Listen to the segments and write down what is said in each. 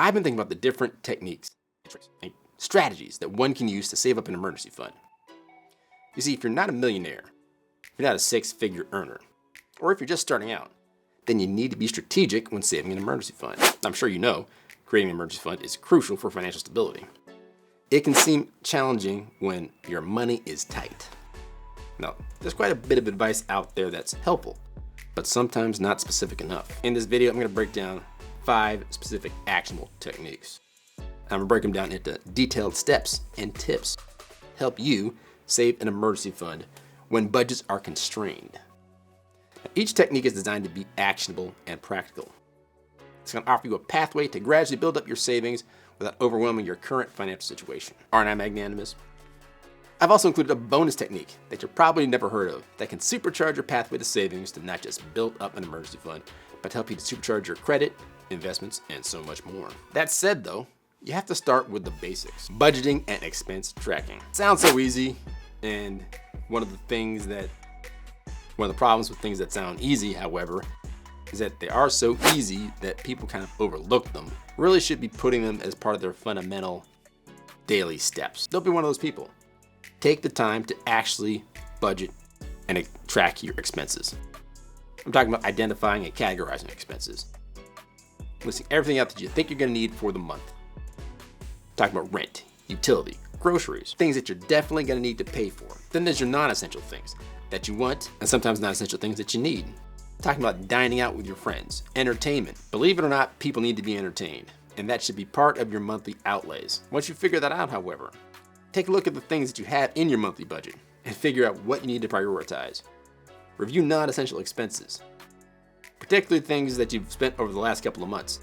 I've been thinking about the different techniques and strategies that one can use to save up an emergency fund. You see, if you're not a millionaire, if you're not a six-figure earner, or if you're just starting out, then you need to be strategic when saving an emergency fund. I'm sure you know, creating an emergency fund is crucial for financial stability. It can seem challenging when your money is tight. Now, there's quite a bit of advice out there that's helpful, but sometimes not specific enough. In this video, I'm going to break down 5 specific actionable techniques. I'm going to break them down into detailed steps and tips to help you save an emergency fund when budgets are constrained. Now, each technique is designed to be actionable and practical. It's going to offer you a pathway to gradually build up your savings without overwhelming your current financial situation. Aren't I magnanimous? I've also included a bonus technique that you've probably never heard of that can supercharge your pathway to savings to not just build up an emergency fund, but to help you to supercharge your credit, investments, and so much more. That said though, you have to start with the basics. Budgeting and expense tracking. Sounds so easy, and one of the problems with things that sound easy, however, is that they are so easy that people kind of overlook them. Really should be putting them as part of their fundamental daily steps. Don't be one of those people. Take the time to actually budget and track your expenses. I'm talking about identifying and categorizing expenses. Listing everything out that you think you're gonna need for the month. Talking about rent, utility, groceries, things that you're definitely gonna need to pay for. Then there's your non-essential things that you want, and sometimes non-essential things that you need. Talking about dining out with your friends, entertainment. Believe it or not, people need to be entertained, and that should be part of your monthly outlays. Once you figure that out, however, take a look at the things that you have in your monthly budget and figure out what you need to prioritize. Review non-essential expenses, particularly things that you've spent over the last couple of months.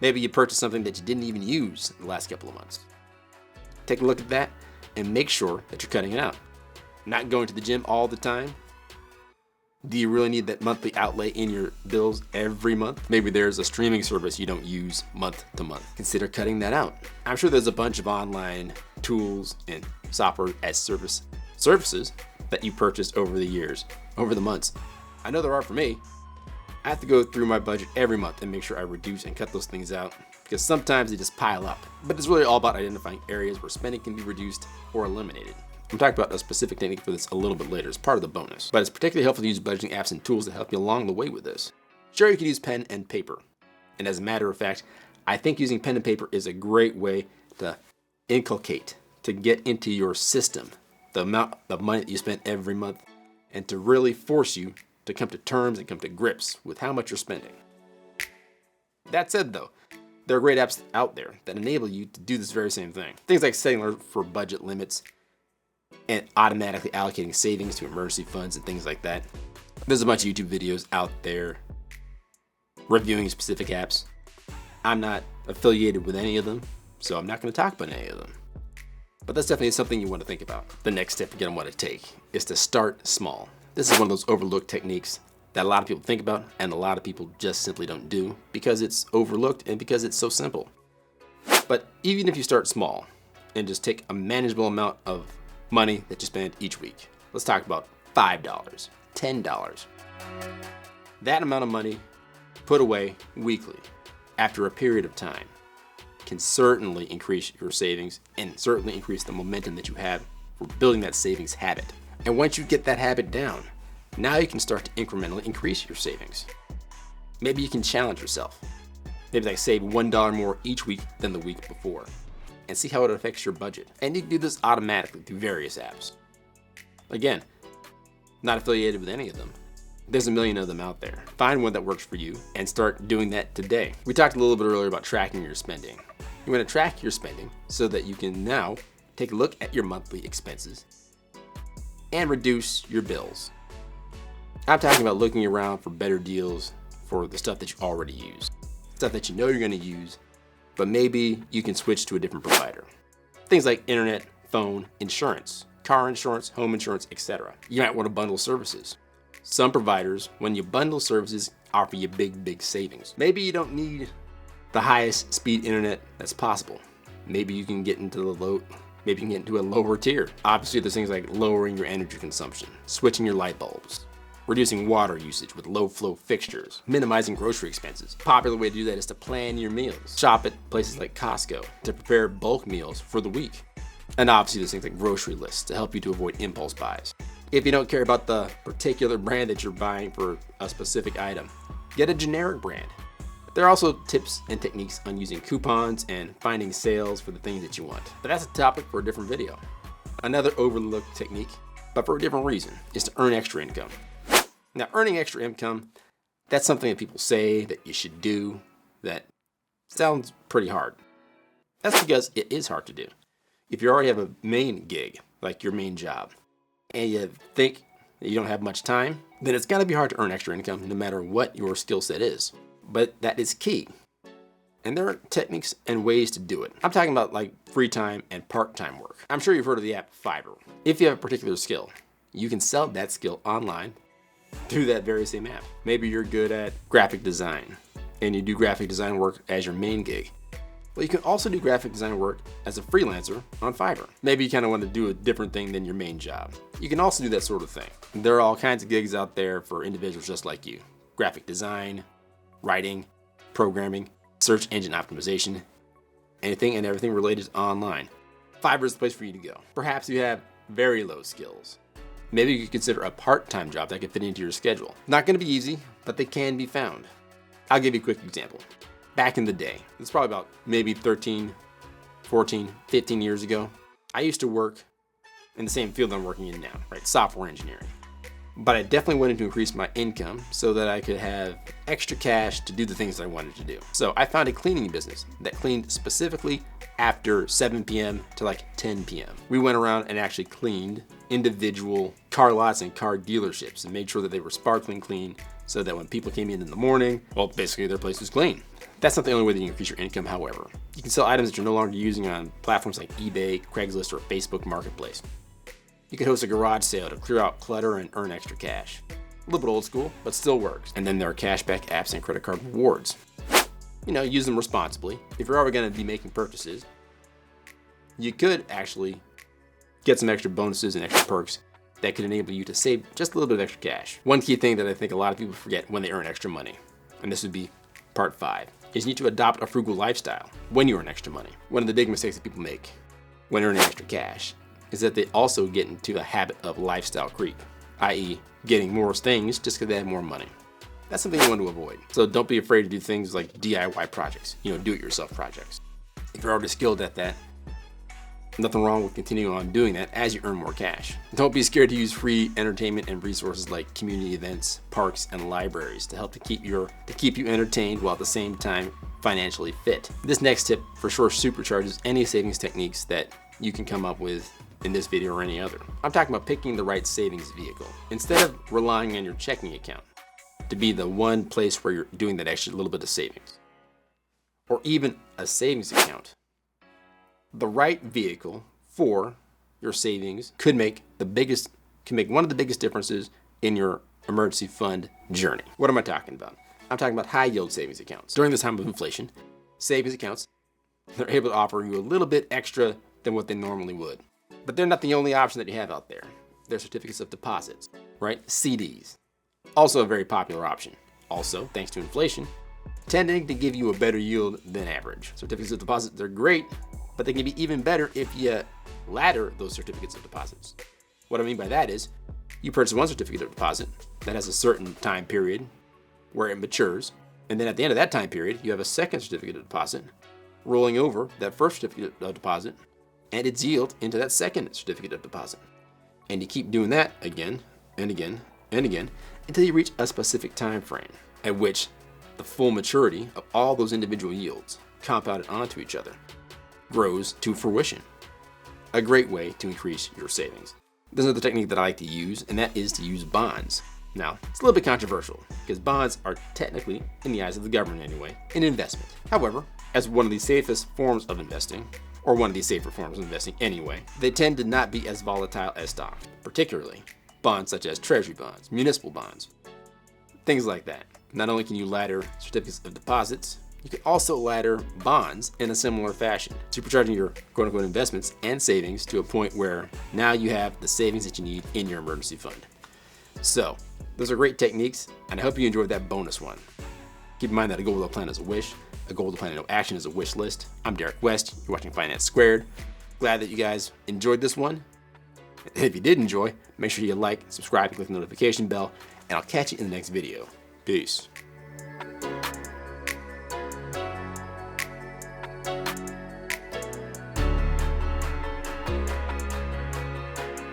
Maybe you purchased something that you didn't even use in the last couple of months. Take a look at that and make sure that you're cutting it out. Not going to the gym all the time. Do you really need that monthly outlay in your bills every month? Maybe there's a streaming service you don't use month to month. Consider cutting that out. I'm sure there's a bunch of online tools and software as services that you purchased over the years, over the months. I know there are for me. I have to go through my budget every month and make sure I reduce and cut those things out because sometimes they just pile up. But it's really all about identifying areas where spending can be reduced or eliminated. I'm talking about a specific technique for this a little bit later as part of the bonus, but it's particularly helpful to use budgeting apps and tools that help you along the way with this. Sure, you can use pen and paper. And as a matter of fact, I think using pen and paper is a great way to inculcate, to get into your system, the amount of money that you spend every month, and to really force you to come to terms and come to grips with how much you're spending. That said though, there are great apps out there that enable you to do this very same thing. Things like setting for budget limits, and automatically allocating savings to emergency funds and things like that. There's a bunch of YouTube videos out there reviewing specific apps. I'm not affiliated with any of them, so I'm not going to talk about any of them. But that's definitely something you want to think about. The next step you're going to want to take is to start small. This is one of those overlooked techniques that a lot of people think about and a lot of people just simply don't do because it's overlooked and because it's so simple. But even if you start small and just take a manageable amount of money that you spend each week. Let's talk about $5, $10. That amount of money put away weekly after a period of time can certainly increase your savings and certainly increase the momentum that you have for building that savings habit. And once you get that habit down, now you can start to incrementally increase your savings. Maybe you can challenge yourself. Maybe like save $1 more each week than the week before, and see how it affects your budget. And you can do this automatically through various apps. Again, not affiliated with any of them. There's a million of them out there. Find one that works for you and start doing that today. We talked a little bit earlier about tracking your spending. You want to track your spending so that you can now take a look at your monthly expenses and reduce your bills. I'm talking about looking around for better deals for the stuff that you already use. Stuff that you know you're going to use, but maybe you can switch to a different provider. Things like internet, phone, insurance, car insurance, home insurance, etc. You might want to bundle services. Some providers, when you bundle services, offer you big savings. Maybe you don't need the highest speed internet that's possible. Maybe you can get into a lower tier. Obviously, there's things like lowering your energy consumption, switching your light bulbs, reducing water usage with low flow fixtures, minimizing grocery expenses. A popular way to do that is to plan your meals. Shop at places like Costco to prepare bulk meals for the week. And obviously there's things like grocery lists to help you to avoid impulse buys. If you don't care about the particular brand that you're buying for a specific item, get a generic brand. There are also tips and techniques on using coupons and finding sales for the things that you want. But that's a topic for a different video. Another overlooked technique, but for a different reason, is to earn extra income. Now, earning extra income, that's something that people say that you should do that sounds pretty hard. That's because it is hard to do. If you already have a main gig, like your main job, and you think that you don't have much time, then it's gonna be hard to earn extra income no matter what your skill set is. But that is key. And there are techniques and ways to do it. I'm talking about like free time and part-time work. I'm sure you've heard of the app Fiverr. If you have a particular skill, you can sell that skill online through that very same app. Maybe you're good at graphic design and you do graphic design work as your main gig. Well, you can also do graphic design work as a freelancer on Fiverr. Maybe you kind of want to do a different thing than your main job. You can also do that sort of thing. There are all kinds of gigs out there for individuals just like you. Graphic design, writing, programming, search engine optimization, anything and everything related to online. Fiverr is the place for you to go. Perhaps you have very low skills. Maybe you could consider a part-time job that could fit into your schedule. Not going to be easy, but they can be found. I'll give you a quick example. Back in the day, it's probably about maybe 13, 14, 15 years ago, I used to work in the same field I'm working in now, right? Software engineering. But I definitely wanted to increase my income so that I could have extra cash to do the things I wanted to do. So I found a cleaning business that cleaned specifically after 7 p.m. to like 10 p.m. We went around and actually cleaned individual car lots and car dealerships and made sure that they were sparkling clean so that when people came in the morning, well, basically their place was clean. That's not the only way that you can increase your income, however. You can sell items that you're no longer using on platforms like eBay, Craigslist, or Facebook Marketplace. You could host a garage sale to clear out clutter and earn extra cash. A little bit old school, but still works. And then there are cashback apps and credit card rewards. Use them responsibly. If you're ever going to be making purchases, you could actually get some extra bonuses and extra perks that could enable you to save just a little bit of extra cash. One key thing that I think a lot of people forget when they earn extra money, and this would be part 5, is you need to adopt a frugal lifestyle when you earn extra money. One of the big mistakes that people make when earning extra cash is that they also get into a habit of lifestyle creep, i.e. getting more things just because they have more money. That's something you want to avoid. So don't be afraid to do things like DIY projects, do-it-yourself projects. If you're already skilled at that, nothing wrong with continuing on doing that as you earn more cash. Don't be scared to use free entertainment and resources like community events, parks, and libraries to help to keep you entertained while at the same time financially fit. This next tip for sure supercharges any savings techniques that you can come up with in this video or any other. I'm talking about picking the right savings vehicle. Instead of relying on your checking account to be the one place where you're doing that extra little bit of savings, or even a savings account, the right vehicle for your savings could make one of the biggest differences in your emergency fund journey. What am I talking about? I'm talking about high yield savings accounts. During this time of inflation, savings accounts, they're able to offer you a little bit extra than what they normally would. But they're not the only option that you have out there. There's certificates of deposits, right? CDs, also a very popular option. Also, thanks to inflation, tending to give you a better yield than average. Certificates of deposit, they're great, but they can be even better if you ladder those certificates of deposits. What I mean by that is, you purchase one certificate of deposit that has a certain time period where it matures, and then at the end of that time period, you have a second certificate of deposit rolling over that first certificate of deposit and its yield into that second certificate of deposit. And you keep doing that again and again and again until you reach a specific time frame at which the full maturity of all those individual yields compounded onto each other grows to fruition. A great way to increase your savings. There's another technique that I like to use, and that is to use bonds. Now, it's a little bit controversial because bonds are technically, in the eyes of the government anyway, an investment. However, as one of the safest forms of investing, or one of these safer forms of investing anyway, they tend to not be as volatile as stock, particularly bonds such as treasury bonds, municipal bonds, things like that. Not only can you ladder certificates of deposits, you can also ladder bonds in a similar fashion, supercharging your quote-unquote investments and savings to a point where now you have the savings that you need in your emergency fund. So, Those are great techniques, and I hope you enjoyed that bonus one. Keep in mind that a goal without a plan is a wish. A goal with a plan and no action is a wish list. I'm Derek West. You're watching Finance Squared. Glad that you guys enjoyed this one. And if you did enjoy, make sure you like, subscribe, and click the notification bell, and I'll catch you in the next video. Peace.